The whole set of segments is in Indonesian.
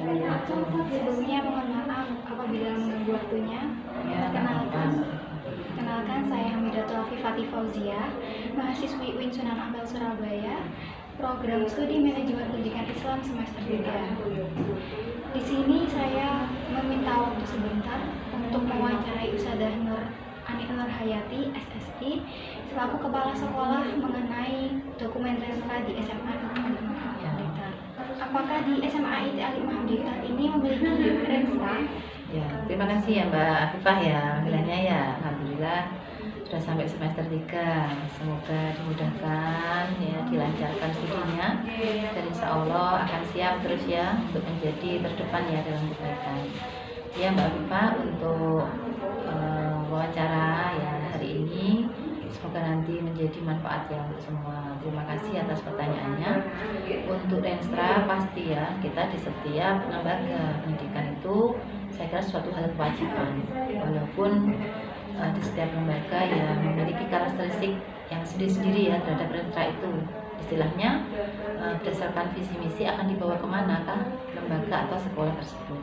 Sebelumnya mohon maaf apabila mengganggu waktunya. Ya, Kenalkan saya Hamidatul Afifati Fauzia, mahasiswi UIN Sunan Ampel Surabaya, program studi manajemen pendidikan Islam semester 3. Di sini saya meminta waktu sebentar untuk mewawancarai Ustadzah Anik Nur Hayati, SSI, selaku kepala sekolah mengenai dokumen transfer di SMA IT Blitar. Apakah di SMA IT Blitar ini memiliki transfer? Ya, terima kasih ya Mbak Afifah ya. Bilangnya ya, alhamdulillah sudah sampai semester 3. Semoga dimudahkan ya, dilancarkan studinya dan insya Allah akan siap terus ya untuk menjadi terdepan ya dalam kebaikan. Ya Mbak Afifah, untuk wawancara ya hari ini semoga nanti menjadi manfaat ya untuk semua. Terima kasih atas pertanyaannya. Untuk Renstra pasti ya, kita di setiap lembaga pendidikan itu saya kira suatu hal kewajiban, walaupun di setiap lembaga ya memiliki karakteristik yang sendiri-sendiri ya terhadap Renstra itu. Istilahnya berdasarkan visi misi akan dibawa kemana kah lembaga atau sekolah tersebut.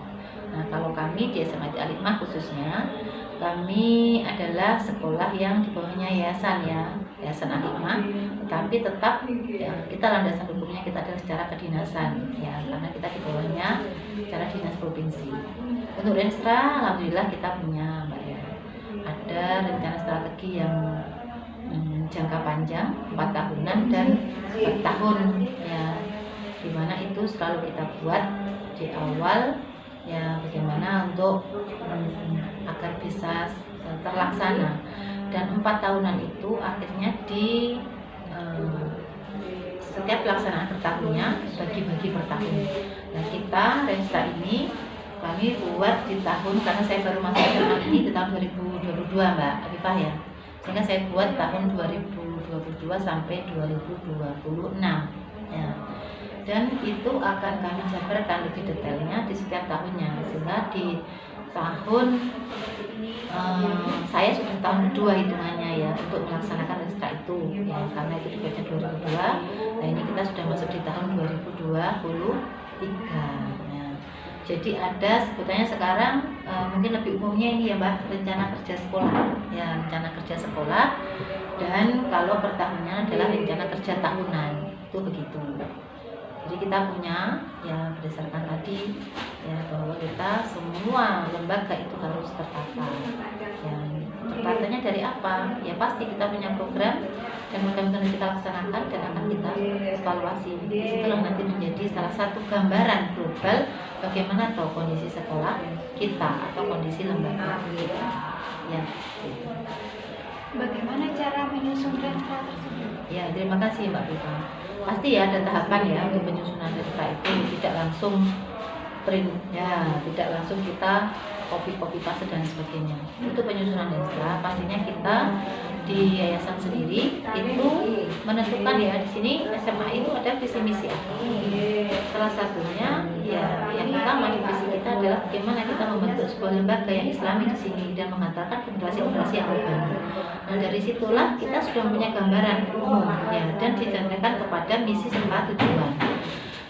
Nah, kalau kami di SMA Al-Hikmah khususnya, kami adalah sekolah yang di bawahnya yayasan ya, Yayasan Al-Hikmah, tetapi tetap ya, kita landasan hukumnya kita adalah secara kedinasan ya, karena kita di bawahnya secara dinas provinsi. Untuk Renstra, alhamdulillah kita punya Mbak ya, ada rencana strategi yang jangka panjang 4 tahunan dan 4 tahun ya, dimana itu selalu kita buat di awal ya, bagaimana untuk agar bisa terlaksana, dan 4 tahunan itu akhirnya di setiap pelaksanaan per tahunnya bagi-bagi per tahun. Nah, kita Renstra ini kami buat di tahun, karena saya baru masuk SMA ini di tahun 2022 Mbak Afifah ya, sehingga saya buat tahun 2022 sampai 2026 ya. Dan itu akan kami jabarkan lebih detailnya di setiap tahunnya, sehingga di tahun saya sudah tahun kedua hitungannya ya untuk melaksanakan Renstra itu ya, karena itu dibuatnya 2002. Nah, ini kita sudah masuk di tahun 2023 ya. Jadi ada sebutannya sekarang mungkin lebih umumnya ini ya Mbak, rencana kerja sekolah ya, rencana kerja sekolah, dan kalau per tahunnya adalah rencana kerja tahunan, itu begitu. Jadi kita punya ya berdasarkan tadi ya, bahwa kita semua lembaga itu harus tertata. Ya, tertatanya dari apa? Ya pasti kita punya program dan mudah-mudahan kita laksanakan dan akan kita evaluasi. Disitulah nanti menjadi salah satu gambaran global bagaimana atau kondisi sekolah kita atau kondisi lembaga kita. Ya. Gitu. Bagaimana cara menyusun Renstra tersebut? Ya, terima kasih Mbak Rita. Pasti ya ada tahapan ya untuk penyusunan Renstra itu, tidak langsung print ya, tidak langsung kita copy paste dan sebagainya. Untuk penyusunan Renstra pastinya kita di yayasan sendiri itu menentukan ya, di sini SMA itu ada visi misi apa. Salah satunya ya yang utama di visi kita adalah bagaimana kita membentuk sebuah lembaga yang Islami di sini dan mengantarkan generasi-generasi yang urban. Nah, dari situlah kita sudah punya gambaran umum ya, dan dijanjikan kepada misi serta tujuan.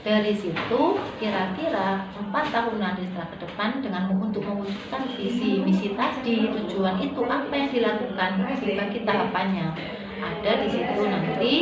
Dari situ kira-kira 4 tahunan Renstra ke depan dengan untuk mewujudkan visi misi tadi, tujuan itu apa yang dilakukan, dibagi tahapannya. Ada di situ nanti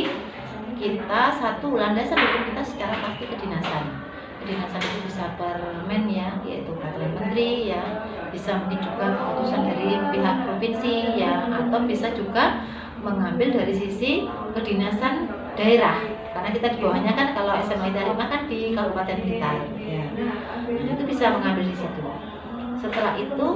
kita satu landasan hukum kita secara pasti kedinasan. Kedinasan itu bisa permen ya, yaitu peraturan menteri ya, bisa mungkin juga keputusan dari pihak provinsi ya, atau bisa juga mengambil dari sisi kedinasan daerah, karena kita di bawahnya kan, kalau SMA Al-Hikmah kan di Kabupaten Blitar ya. Nah, itu bisa mengambil di situ. Setelah itu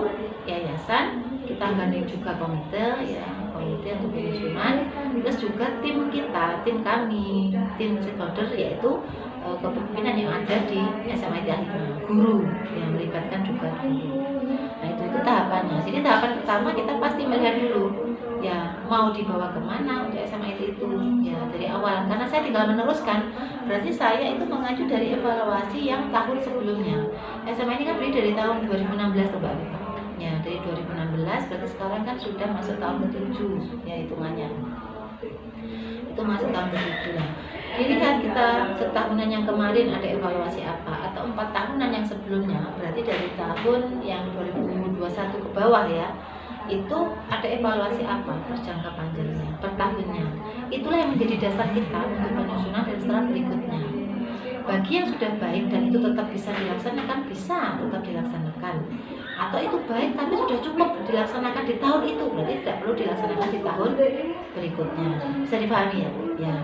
yayasan kita gandeng juga komite ya, komite untuk penyusunan, terus juga tim kita, tim kami, tim stakeholder, yaitu kepemimpinan yang ada di SMA Al-Hikmah, guru yang melibatkan juga guru. Nah, itu tahapannya. Jadi tahapan pertama kita pasti melihat dulu ya mau dibawa kemana untuk SMA itu ya dari awal, karena saya tinggal meneruskan, berarti saya itu mengacu dari evaluasi yang tahun sebelumnya. SMA ini kan berdiri dari tahun 2016 tuh Mbak ya, dari 2016 berarti sekarang kan sudah masuk tahun ke-7 ya hitungannya. Itu masuk tahun ke-7 lah. Ini kan kita setahunan yang kemarin ada evaluasi apa, atau 4 tahunan yang sebelumnya, berarti dari tahun yang 2021 ke bawah ya, itu ada evaluasi apa per jangka panjangnya, per tahunnya. Itulah yang menjadi dasar kita untuk penyusunan dan setelah berikutnya. Bagi yang sudah baik dan itu tetap bisa dilaksanakan, bisa tetap dilaksanakan. Atau itu baik tapi sudah cukup dilaksanakan di tahun itu, berarti tidak perlu dilaksanakan di tahun berikutnya. Bisa dipahami ya? Ya.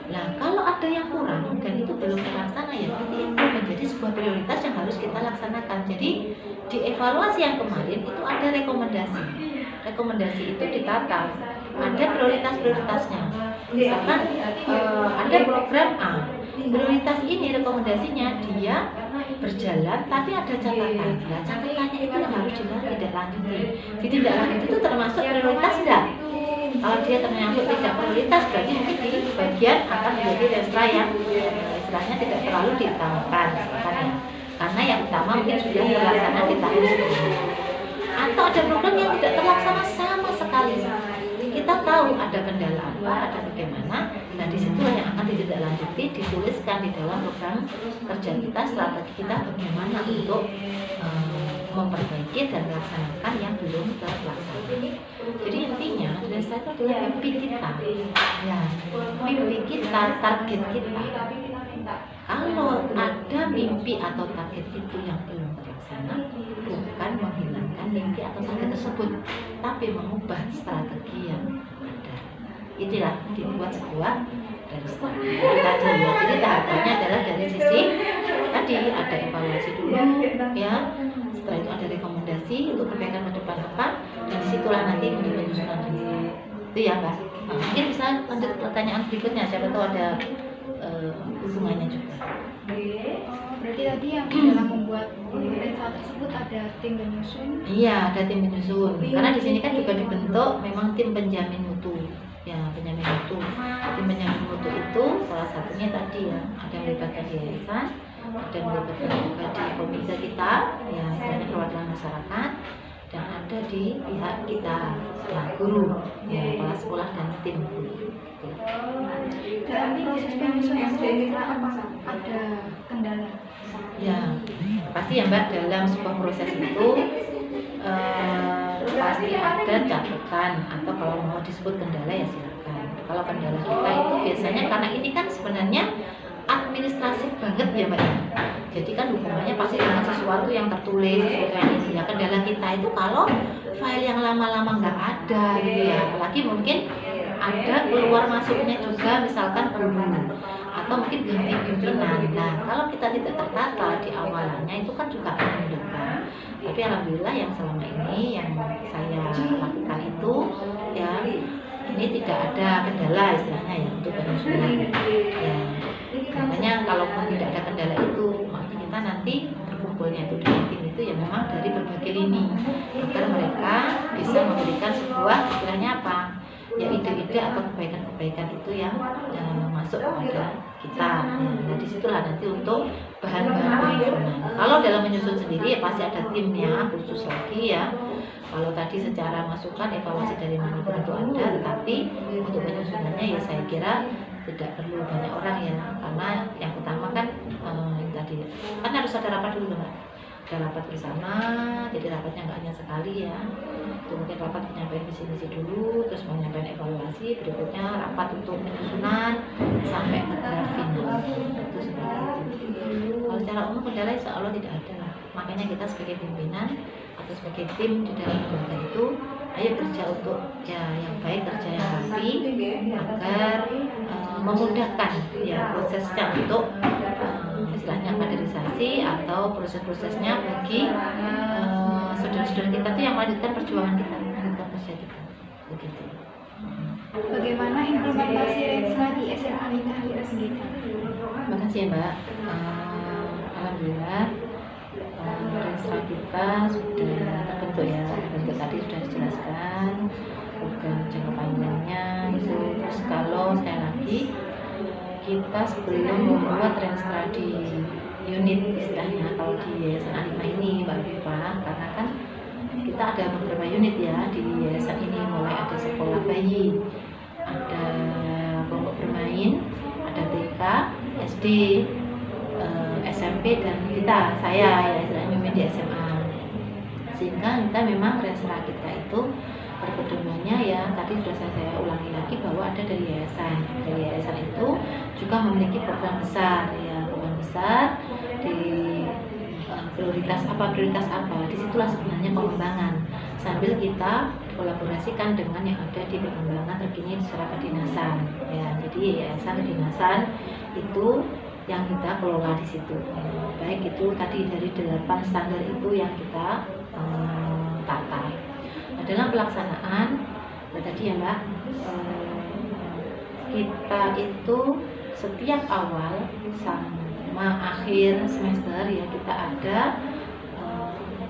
Nah, kalau ada yang kurang dan itu belum terlaksana, ya berarti itu menjadi sebuah prioritas yang harus kita laksanakan. Jadi di evaluasi yang kemarin itu ada rekomendasi. Rekomendasi itu ditata, ada prioritas-prioritasnya. Misalkan ada program A, prioritas ini rekomendasinya dia berjalan tapi ada catatan. Nah, catatannya itu yang harus ditindaklanjuti. Ditindaklanjuti itu termasuk prioritas enggak? Kalau dia ternyata tidak prioritas, berarti mungkin di bagian akan menjadi restra yang istilahnya tidak terlalu diutamakan, misalkan ya. Karena yang utama mungkin sudah terlaksana di tahun sebelumnya. Atau ada program yang tidak terlaksana sama sekali. Kita tahu ada kendala apa, ada bagaimana, dan disitulah yang akan ditindaklanjuti, dituliskan di dalam program kerja kita, strategi kita bagaimana untuk memperbaiki dan melaksanakan yang belum terlaksana. Jadi intinya desa itu adalah mimpi kita, ya, mimpi kita, target kita. Kalau ada mimpi atau target itu yang belum terlaksana, bukan menghilangkan mimpi atau target tersebut, tapi mengubah strategi yang ada. Itulah dibuat sebuah dari strategi tadi ya. Jadi tahapannya adalah dari sisi tadi ada evaluasi dulu, ya. Setelah itu ada rekomendasi untuk perbaikan ke depan apa, dan disitulah nanti untuk penyusunan rencana. Itu ya Mbak. Mungkin bisa lanjut pertanyaan berikutnya, siapa tahu ada hubungannya juga. Berarti tadi yang dalam membuat rencana tersebut ada tim penyusun? Iya, ada tim penyusun. Karena di sini kan juga dibentuk memang tim penjamin mutu. Ya, penjamin mutu. Tim penjamin mutu itu salah satunya tadi ya, ada yang melibatkan yayasan, ada yang melibatkan juga di komite kita, ya, banyak perwakilan masyarakat, dan ada di pihak kita, ya, guru, ya, kepala sekolah dan tim guru. Dalam proses penyusunan rencana apakah ada kendala? Ya, pasti ya Mbak, dalam sebuah proses itu pasti ada catatan, atau kalau mau disebut kendala ya silakan. Kalau kendala kita itu biasanya karena ini kan sebenarnya administratif banget ya Mbak. Jadi kan hubungannya pasti dengan sesuatu yang tertulis, sesuatu yang ini. Ya, kendala kita itu kalau file yang lama-lama nggak ada gitu ya, apalagi mungkin ada keluar masuknya juga, misalkan guru atau mungkin ganti pimpinan. Nah, kalau kita tidak tertata di awalannya itu kan juga akan menyulitkan. Tapi alhamdulillah yang selama ini yang saya lakukan itu ya, ini tidak ada kendala istilahnya ya untuk penyusunan. Ya, makanya kalaupun tidak ada kendala itu, makanya kita nanti berkumpulnya itu dengan tim itu ya memang dari berbagai lini, agar mereka bisa memberikan sebuah istilahnya apa? Ya, ide-ide atau kebaikan-kebaikan itu yang masuk kepada kita. Nah, disitulah nanti untuk bahan-bahan penyusunan. Kalau dalam menyusun sendiri ya pasti ada timnya khusus lagi ya. Kalau tadi secara masukan evaluasi dari mana pun itu ada, tetapi untuk penyusunannya ya saya kira tidak perlu banyak orang ya, karena yang utama kan yang tadi kan harus ada rapat dulu Mbak. Ada rapat bersama, jadi rapatnya nggak hanya sekali ya. Itu mungkin rapat penyampaian visi-misi dulu, terus penyampaian evaluasi, berikutnya rapat untuk penyusunan sampai ke tahap final. Itu seperti itu. Kalau secara umum kendala insya Allah tidak ada. Makanya kita sebagai pimpinan atau sebagai tim di dalam lembaga itu, ayo kerja untuk ya yang baik, kerja yang rapi, agar memudahkan ya prosesnya untuk istilahnya kaderisasi atau proses-prosesnya bagi saudara-saudara kita tuh yang melanjutkan perjuangan kita, melanjutkan kerja kita, begitu. Bagaimana implementasi Renstra di SMA Nikah Wira Senggita? Terima kasih ya Mbak. Alhamdulillah Renstra kita sudah terbentuk ya, terbentuk tadi sudah dijelaskan program jangka panjangnya itu. Terus kalau sekali lagi kita sebelum membuat Renstra di unit istilahnya, kalau di Yayasan Alimah ini Mbak Viva, karena kan kita ada beberapa unit ya di yayasan ini, mulai ada sekolah bayi, ada SD, SMP, dan saya ya istilahnya di SMA. Sehingga kita memang Resra kita itu berpedomannya ya tadi sudah saya ulangi lagi bahwa ada dari yayasan. Dari yayasan itu juga memiliki program besar ya, program besar di prioritas apa, disitulah sebenarnya pengembangan, sambil kita kolaborasikan dengan yang ada di pengembangan terkini secara kedinasan ya. Jadi yayasan kedinasan itu yang kita kelola di situ, baik itu tadi dari 8 standar itu yang kita tata. Dalam pelaksanaan tadi ya Mbak, kita itu setiap awal sama akhir semester ya kita ada,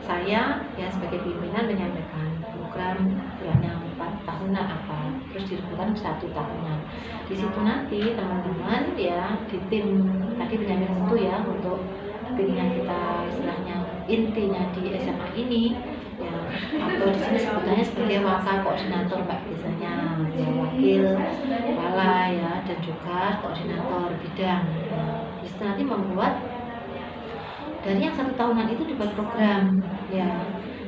saya ya sebagai pimpinan menyampaikan program yang 4 tahunan apa, terus dilakukan 1 tahunan. Di situ nanti teman-teman ya di tim tadi penyampaian itu ya, untuk tim yang kita istilahnya intinya di SMA ini ya, atau di sini sebutannya sebagai wakil koordinator Mbak, biasanya ya, wakil kepala ya, dan juga koordinator bidang ya. Itu nanti membuat dari yang 1 tahunan itu dibuat program ya,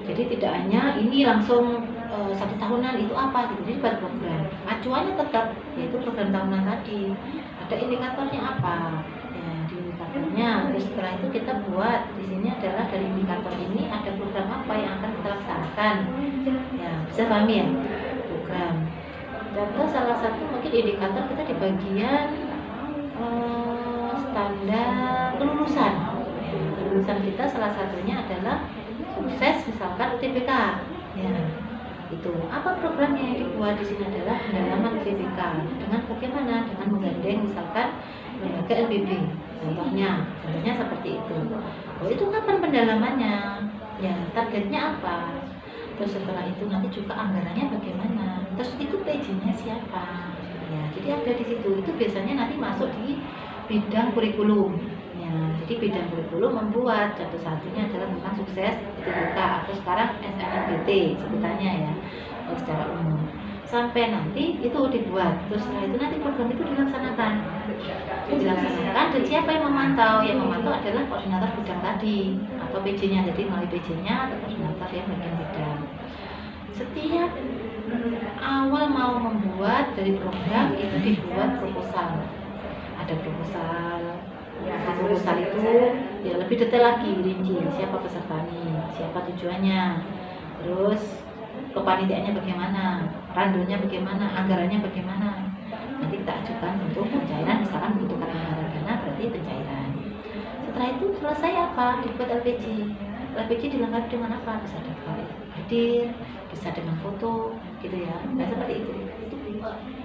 jadi tidak hanya ini langsung 1 tahunan itu apa gitu, jadi buat program acuannya tetap yaitu program tahunan tadi, ada indikatornya apa ya, di indikatornya. Terus setelah itu kita buat di sini adalah dari indikator ini ada program apa yang akan kita laksanakan ya, bisa pahami ya program. Contoh salah satu mungkin indikator kita di bagian standar kelulusan ya, kelulusan kita salah satunya adalah sukses misalkan UTBK ya. Itu apa programnya yang dibuat di sini adalah pendalaman UTBK dengan bagaimana, dengan menggandeng misalkan lembaga LBB contohnya seperti itu. Oh, itu kapan pendalamannya ya, targetnya apa, terus setelah itu nanti juga anggarannya bagaimana, terus itu PJ-nya siapa ya, jadi ada di situ. Itu biasanya nanti masuk di bidang kurikulum ya, jadi bidang kurikulum membuat satu-satunya adalah tentang sukses UTBK atau sekarang SNMPT sebutannya ya secara umum, sampai nanti itu dibuat. Terus setelah itu nanti program itu dilaksanakan dan siapa yang memantau? Yang memantau adalah koordinator bidang tadi atau PJ-nya, jadi melalui PJ-nya atau koordinator yang bagian bidang. Setiap awal mau membuat dari program itu dibuat proposal, ada proposal itu ya lebih detail lagi, rinci siapa pesertanya, siapa tujuannya, terus kepanitiaannya bagaimana, randonya bagaimana, anggarannya bagaimana. Nanti kita ajukan untuk pencairan, misalkan membutuhkan anggaran dana berarti pencairan. Setelah itu selesai apa? Dibuat LPG. LPG dilengkapi dengan apa? Bisa daftar hadir, bisa dengan foto gitu ya. Nah seperti itu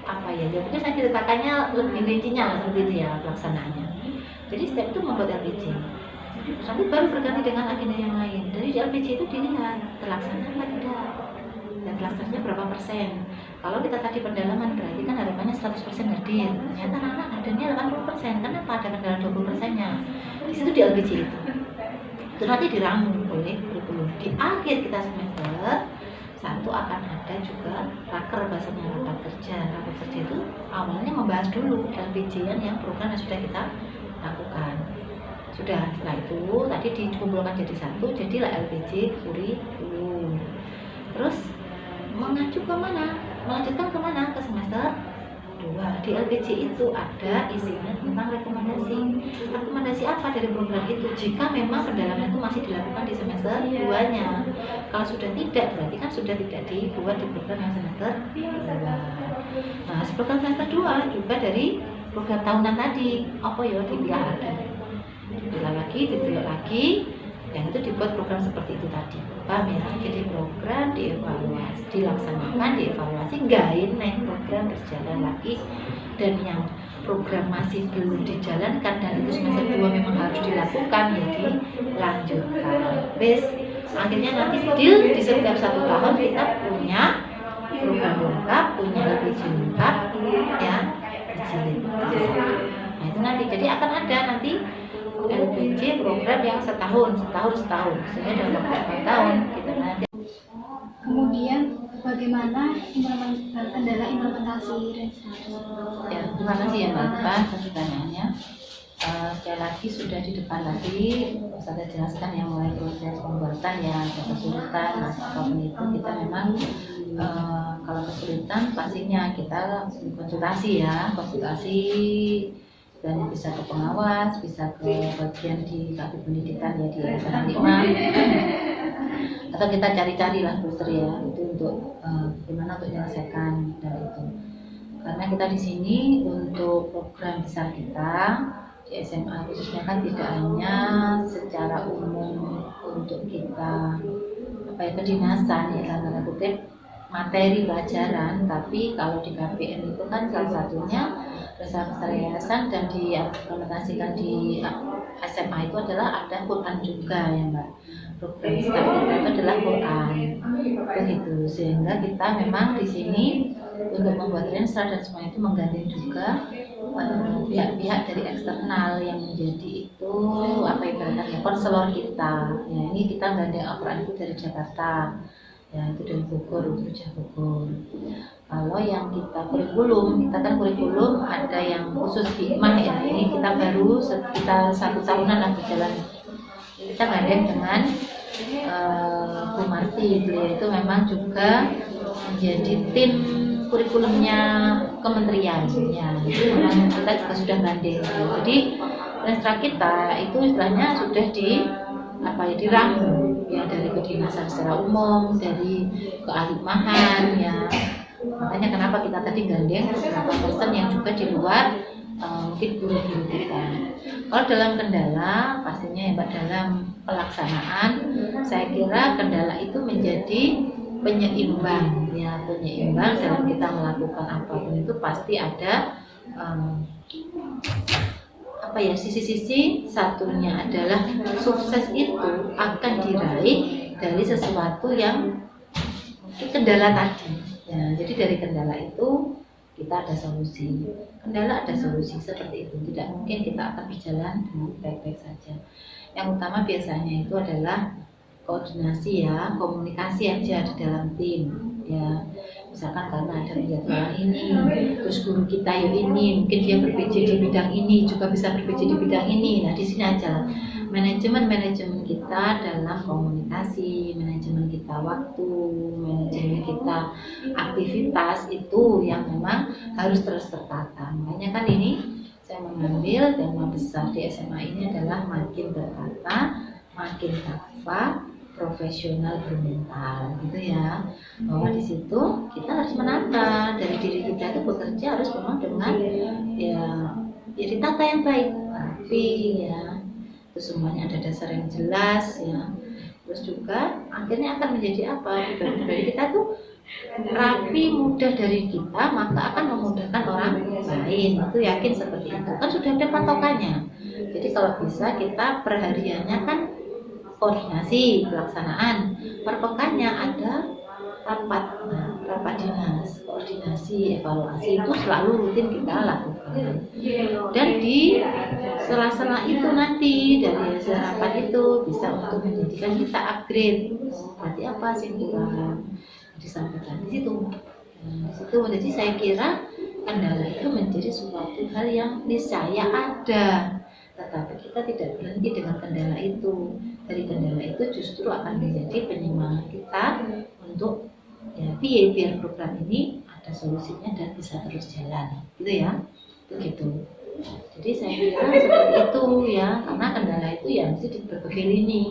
apa ya? Jadi saya ceritakannya lebih rincinya seperti itu ya pelaksanaannya. Jadi step itu membuat LPG. Nanti baru berganti dengan agenda yang lain. Dari LPG itu dilihat terlaksana apa tidak, dan terlaksananya berapa persen. Kalau kita tadi pendalaman berarti kan harapannya 100% hadir. Ternyata anak hadirnya 80%. Kenapa ada kendala 20%-nya? Di situ di LPG itu. Itu nanti dirangkum oleh kurikulum. Di akhir kita semester 1 akan ada juga raker, bahasanya rapat kerja. Rapat kerja itu awalnya membahas dulu LPG yang program yang sudah kita lakukan. Sudah, setelah itu tadi dikumpulkan jadi 1, jadilah LPG kurikulum. Terus mengacu ke mana? Melanjutkan ke mana? Ke semester 2. Di LPG itu ada isinya tentang rekomendasi. Rekomendasi apa dari program itu? Jika memang pendalaman itu masih dilakukan di semester 2-nya. Kalau sudah tidak, berarti kan sudah tidak dibuat di program yang semester 2. Nah, program semester 2 juga dari program tahunan tadi. Apa ya? Dipilah lagi, ditelok lagi. Yang itu dibuat program seperti itu tadi, paham ya? Jadi program dievaluasi, dilaksanakan, dievaluasi, nggak program berjalan lagi, dan yang program masih belum dijalankan dan itu semester 2 memang harus dilakukan, jadi lanjutkan. Bes, akhirnya nanti deal di setiap 1 tahun kita punya program lengkap, punya LPG lengkap, ya, dijilid. Nah itu nanti, jadi akan ada nanti LPG program yang setahun, sehingga dalam waktu 4 tahun kita nanti. Kemudian bagaimana kendala implementasi Resra? Ya, terima kasih ya Mbak atas pertanyaannya. sekali lagi sudah di depan tadi saya jelaskan yang mulai proses pembuatan ya ada kesulitan apapun itu kita memang kalau kesulitan pastinya kita konsultasi dan bisa ke pengawas, bisa ke bagian di Kabit Pendidikan ya di RT 5 atau kita cari-cari lah dokter ya itu untuk bagaimana untuk menyelesaikan dari itu karena kita di sini untuk program besar kita di SMA khususnya kan tidak hanya secara umum untuk kita kedinasan ya tanda kutip materi pelajaran, tapi kalau di KPM itu kan salah satunya besar yayasan dan diimplementasikan di SMA itu adalah ada Quran juga ya Mbak. Program besar kita itu adalah Quran begitu sehingga kita memang di sini untuk membuat Renstra dan semua itu menggandeng juga pihak-pihak dari eksternal yang menjadi itu ibaratnya konselor kita ya ini kita gandeng Al-Quran itu dari Jakarta ya itu dari Bogor, Rujak Bogor. Kalau yang kita kurikulum ada yang khusus hikmah ya ini kita baru sekitar 1 tahunan lah berjalan kita gandeng dengan Bu Marti beliau itu memang juga menjadi tim kurikulumnya kementerian ya itu memang kita juga sudah gandeng jadi Renstra kita itu istilahnya sudah diramu ya dari kedinasan secara umum dari keahlimahan ya makanya kenapa kita tadi gandeng beberapa person yang juga di luar mungkin guru-guru kita. Kalau dalam kendala pastinya ya Mbak dalam pelaksanaan saya kira kendala itu menjadi penyeimbang dalam kita melakukan apapun itu pasti ada sisi-sisi satunya adalah sukses itu akan diraih dari sesuatu yang kendala tadi ya, jadi dari kendala itu kita ada solusi seperti itu tidak mungkin kita akan berjalan dengan baik-baik saja yang utama biasanya itu adalah koordinasi ya komunikasi aja di dalam tim ya misalkan karena ada penjadwalan ini terus guru kita ini mungkin dia ber-PJ di bidang ini juga bisa ber-PJ di bidang ini nah di sini aja manajemen kita dalam komunikasi manajemen kita waktu manajemen kita aktivitas itu yang memang harus terus tertata makanya kan ini saya mengambil tema besar di SMA ini adalah makin tertata makin takwa profesional bermental gitu ya bahwa di situ kita harus menata dari diri kita itu bekerja harus memang dengan ya ditata yang baik tapi ya itu semuanya ada dasar yang jelas ya terus juga akhirnya akan menjadi apa dari kita tuh rapi mudah dari kita maka akan memudahkan orang lain itu yakin seperti itu kan sudah ada patokannya jadi kalau bisa kita perhariannya kan koordinasi pelaksanaan per pekannya ada rapat dinas koordinasi evaluasi itu selalu rutin kita lakukan dan di sela-sela itu nanti dari hasil rapat itu bisa untuk menjadikan kita upgrade berarti apa sih kurang disampaikan di situ jadi saya kira kendala itu menjadi suatu hal yang niscaya ada tetapi kita tidak berhenti dengan kendala itu dari kendala itu justru akan menjadi penyemangat kita untuk ya biar program ini ada solusinya dan bisa terus jalan gitu ya begitu jadi saya kira seperti itu ya karena kendala itu ya mesti di berbagai lini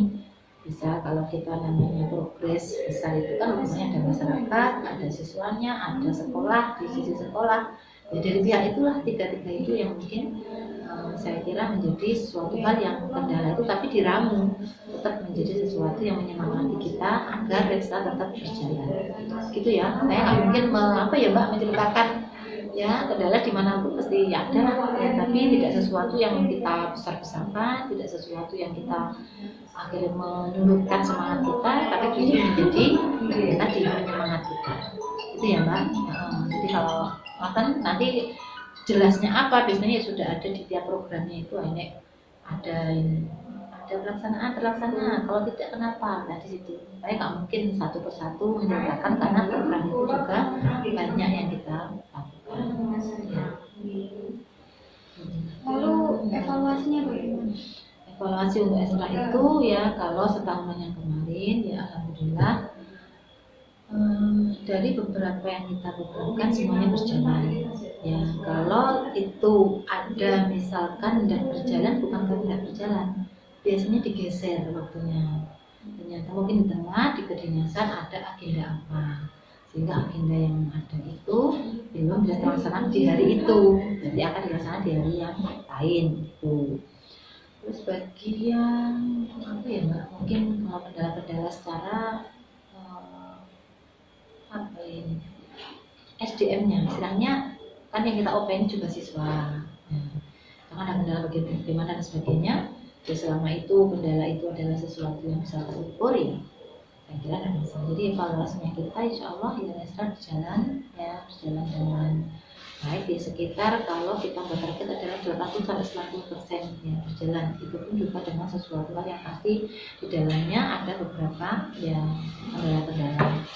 bisa kalau kita namanya progres besar itu kan namanya ada masyarakat ada siswanya ada sekolah di sisi sekolah ya dari pihak itulah tiga-tiga itu yang mungkin saya kira menjadi sesuatu hal yang kendala itu tapi diramu tetap menjadi sesuatu yang menyemangati kita agar Renstra tetap berjalan gitu ya saya nggak mungkin Mbak menceritakan ya kendala dimanapun pasti ada ya tapi tidak sesuatu yang kita besar-besarkan tidak sesuatu yang kita akhirnya menyurutkan semangat kita tapi justru menjadi tadi penyemangat kita itu ya Mbak jadi kalau nanti jelasnya apa biasanya sudah ada di tiap programnya itu hanya ada terlaksana kalau tidak kenapa nah di situ saya nggak mungkin satu persatu menceritakan karena program itu juga banyak yang kita lakukan lalu evaluasi evaluasi untuk ekstra itu ya kalau setahunan yang kemarin ya alhamdulillah dari beberapa yang kita programkan semuanya berjalan. Ya kalau itu ada misalkan tidak berjalan bukan karena tidak berjalan, biasanya digeser waktunya. Ternyata mungkin di tengah di kedinasan ada agenda apa, sehingga agenda yang ada itu belum bisa terlaksana di hari itu, jadi akan dilaksanakan di hari yang lain itu. Terus bagian apa ya Mbak, mungkin kalau kendala-kendala secara apa ini SDM-nya, istilahnya kan yang kita open juga siswa, karena ada kendala bagaimana dan sebagainya. Ya selama itu kendala itu adalah sesuatu yang bisa terukur ya, saya kira ada masalah. Jadi evaluasinya kita insya Allah ya ekstra berjalan dengan baik di sekitar, kalau kita target adalah 80-90% ya berjalan. Itu pun juga dengan sesuatu yang pasti di dalamnya ada beberapa ya kendala-kendala.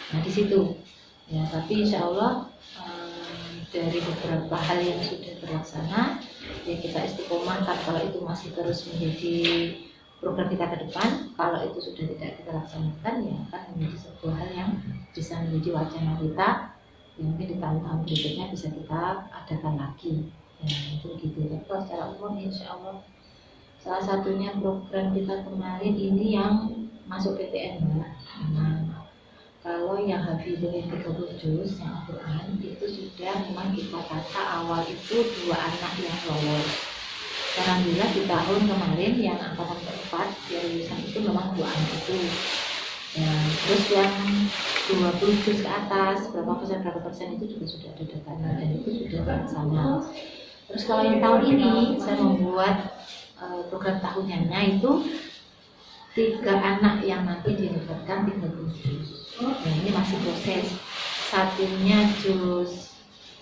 Nah di situ ya, tapi insya Allah dari beberapa hal yang sudah terlaksana ya kita istiqomahkan. Kalau itu masih terus menjadi program kita ke depan, kalau itu sudah tidak kita laksanakan ya akan menjadi sebuah hal yang bisa menjadi wacana kita yang mungkin di tahun-tahun berikutnya bisa kita adakan lagi ya, itu gitu. Tapi kalau secara umum insya Allah salah satunya program kita kemarin ini yang masuk PTN Nah, kalau yang hafidhah 30 juz yang Al-Quran itu sudah memang kita kata awal itu 2 anak yang lolos. Alhamdulillah di tahun kemarin yang angkatan keempat yang lulusan itu memang 2 anak itu. Ya, terus yang 20 juz ke atas berapa persen itu juga sudah ada datanya dan itu sudah terlaksana. Terus kalau yang tahun ini saya membuat program tahunannya itu 3 anak yang nanti dilibatkan 30 juz. Nah ini masih proses, satunya juz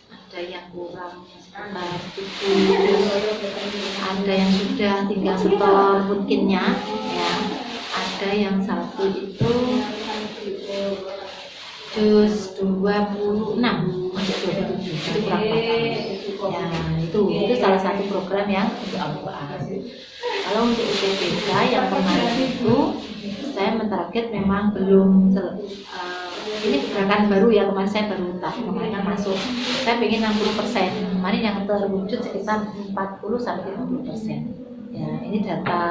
ada yang kurang sekitar 7 juz, ada yang sudah tinggal setor mungkinnya ya, ada yang satu itu juz 26 masih 27 itu kurang ya, itu salah satu program yang untuk Al-Quran. Kalau untuk UTBK yang kemarin itu saya mentarget memang belum ini gerakan baru ya, kemarin saya baru kemarin masuk, saya pengen 60%, kemarin yang terwujud sekitar 40-50% ya. Ini data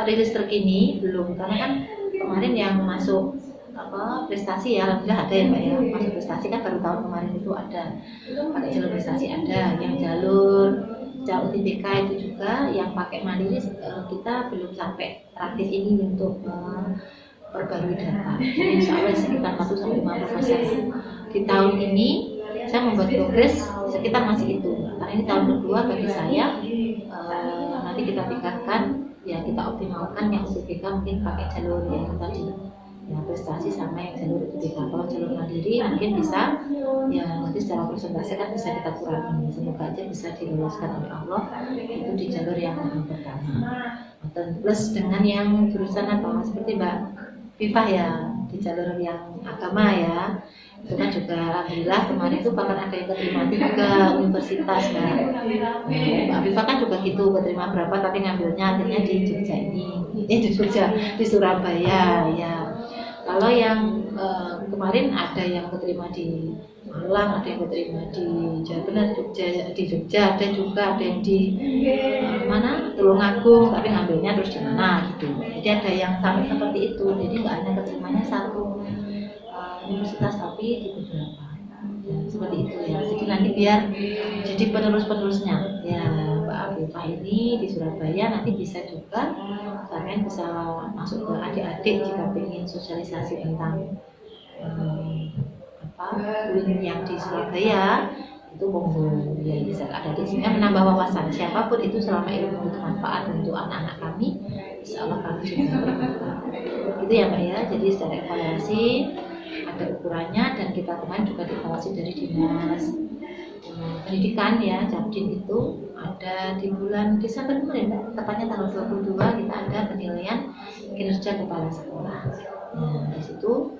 rilis terkini belum, karena kan kemarin yang masuk prestasi ya alhamdulillah ada ya Mbak ya, masuk prestasi kan baru tahun kemarin itu ada pakai jalur prestasi, ada yang jalur UTBK itu juga yang pakai mandiri kita belum sampai target ini untuk perbarui data. Jadi insya Allah sekitar 40-50% di tahun ini saya membuat progres sekitar masih itu, karena ini tahun kedua bagi saya. Nanti kita tingkatkan ya, kita optimalkan yang UTBK mungkin pakai jalur yang tadi ya prestasi sama yang jalur UTBK. Kalau jalur mandiri mungkin bisa ya, nanti secara persentase kan bisa kita kurangi, semoga aja bisa diloloskan oleh Allah itu di jalur yang pertama. Plus dengan yang jurusan apa seperti Mbak Vifah ya di jalur yang agama ya, itu kan juga alhamdulillah kemarin itu bahkan ada yang keterima 3 universitas Mbak. Mbak Vifah kan juga gitu, keterima berapa tapi ngambilnya akhirnya di Jogja ini, di Jogja, di Surabaya ya. Kalau yang kemarin ada yang keterima di Malang, ada yang keterima di Jawa Tengah, di Jogja, ada juga ada yang di mana Tulungagung, tapi ngambilnya terus di mana gitu. Jadi ada yang sampai seperti itu, jadi nggak hanya keterimanya satu universitas tapi di beberapa ya, seperti itu ya. Jadi nanti biar jadi penerusnya ya Mbak Afifah ini di Surabaya nanti bisa juga kalian bisa masuk ke adik-adik jika ingin sosialisasi tentang UIN yang di Surabaya itu monggo ya, bisa ada di sini menambah wawasan siapapun itu selama ilmu bermanfaat untuk anak-anak kami, insya Allah kami juga bermanfaat. Itu ya Mbak ya. Jadi secara evaluasi ada ukurannya dan kita kemarin juga dievaluasi dari dinas pendidikan ya, Japdin itu ada di bulan Desember kemarin, tepatnya tanggal 22 kita ada penilaian kinerja kepala sekolah. Nah di situ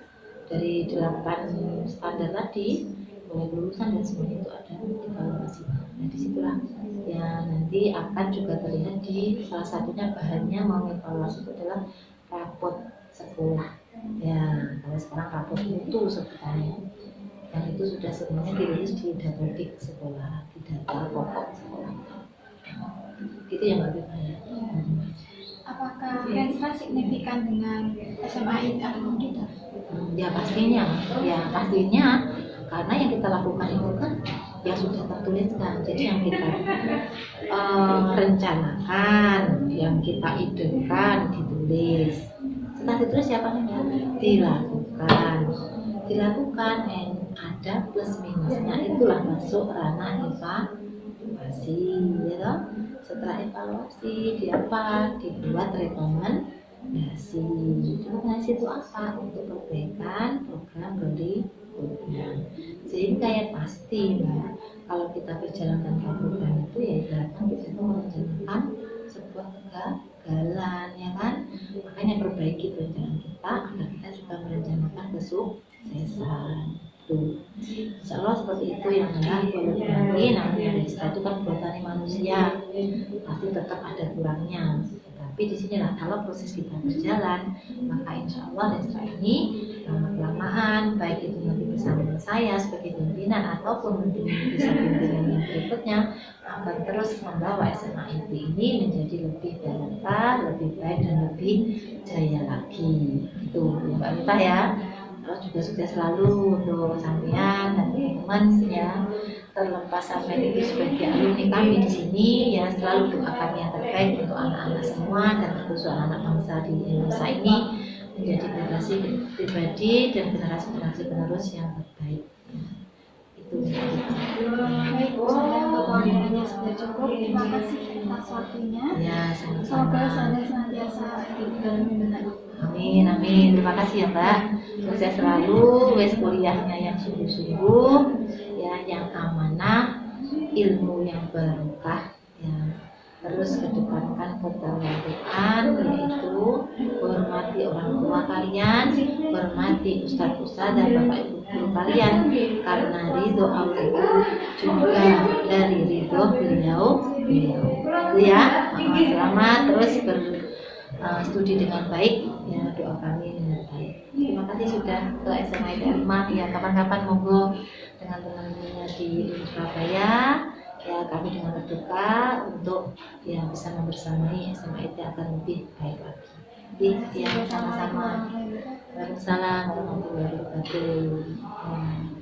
dari 8 standar tadi mulai kelulusan dan semuanya itu ada evaluasi. Nah disitulah ya nanti akan juga terlihat di salah satunya bahannya mau evaluasi itu adalah rapot sekolah. Ya kalau sekarang rapot mutu sebutannya, yang itu sudah semuanya dirilis di dapodik sekolah, di data pokok sekolah. Itu yang Mbak Bima ya. Apakah Renstra signifikan dengan SMA atau tidak? Ya pastinya karena yang kita lakukan itu kan yang sudah tertuliskan. Jadi yang kita rencanakan, yang kita idekan ditulis. Setelah ditulis siapa yang dilakukan ada plus minusnya, itulah masuk ranah evaluasi ya. Setelah evaluasi dibuat rekomendasi. Rekomendasi itu apa? Untuk perbaikan program berikutnya. Sehingga ya pasti ya, kalau kita berjalankan program itu ya ibaratnya kita itu merencanakan sebuah kegagalan ya kan. Makanya perbaiki perencanaan kita agar kita juga merencanakan kesuksesan. Insya Allah seperti itu yang walaupun nanti namanya Renstra itu kan buatan manusia, pasti tetap ada kurangnya. Tapi di sinilah kalau proses kita berjalan, maka insya Allah Renstra ini lama-kelamaan, baik itu nanti bersama saya sebagai pimpinan ataupun bisa pimpinan yang berikutnya, akan terus membawa SMA IP ini menjadi lebih berlimpah, lebih baik dan lebih jaya lagi. Itu ya Mbak Mita ya. Juga sukses selalu untuk sampean dan teman-teman ya, terlepas sampai itu sebagai alumni kami di sini ya, selalu doakan yang terbaik untuk anak-anak semua dan terkhusus anak-anak bangsa di Indonesia ini menjadi generasi pribadi dan generasi penerus yang terbaik ya. Itu baik, sudah wawancaranya sudah cukup. Terima kasih atas waktunya ya, semoga saya senantiasa aktif dalam membantu. Amin. Terima kasih ya Mbak. Sukses selalu, wes kuliahnya yang sungguh-sungguh, ya, yang amanah, ilmu yang barokah, ya. Terus kedepankan keterwakilan, yaitu hormati orang tua kalian, hormati ustadz-ustadz dan bapak ibu guru kalian, karena ridho Allah itu juga dari ridho beliau. Itu ya, selamat terus studi dengan baik ya, doa kami dengan baik. Terima kasih sudah ke SMA IPA 5 ya, kapan-kapan monggo dengan teman-temannya di Surabaya ya, kami dengan terbuka untuk ya bisa membersamai SMA IPA akan lebih baik lagi. Ya sama-sama. Waalaikumsalam warahmatullahi wabarakatuh.